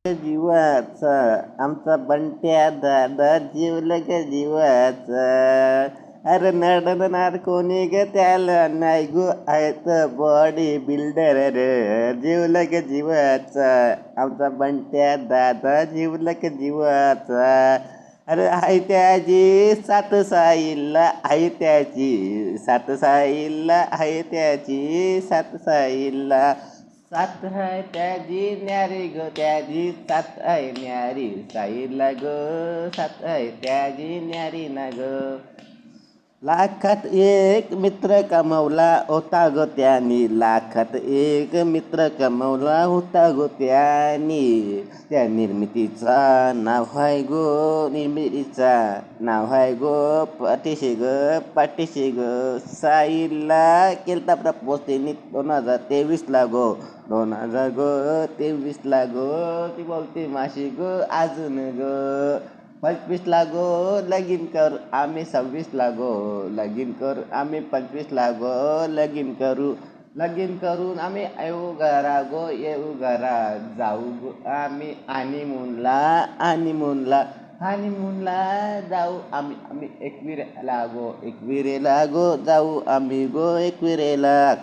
जीवाचा आमचा बंट्या दादा जीवलं ग जीवाचा. अरे नडणार कोणी ग त्याला नाही गो आहे तर बॉडी बिल्डर र. जीवलं ग जीवाचा आमचा बंट्या दादा जीवलं ग जीवाचा. अरे आहे त्याची सात साईला आहे त्याची सात साईला आहे त्याची सात साईला. सात है त्याची न्यारी गो त्याची सात आहे न्यारी साईला गो सात आहे त्याची न्यारी ना गो. लाखात एक मित्र कमवला होता गो त्यानी लाखात एक मित्र कमवला होता गो त्यानी. त्या निर्मितीचा नाव आहे गो निर्मितीचा नाव आहे गो पाठीशी ग पाठीशी ग. साईला केलता प्रपोज त्यांनी 2023 गो 2023 गो. ती बोलते माशी गो अजून ग 25 गो लगीन कर आम्ही 26 गो लगीन कर आम्ही 25 गो लगीन करू. लगीन करून आम्ही येऊ घरा गो येऊ घरा जाऊ गो आम्ही हनीमूनला हनीमूनला जाऊ आम्ही एकविरेला गो जाऊ आम्ही गो एकविरेला.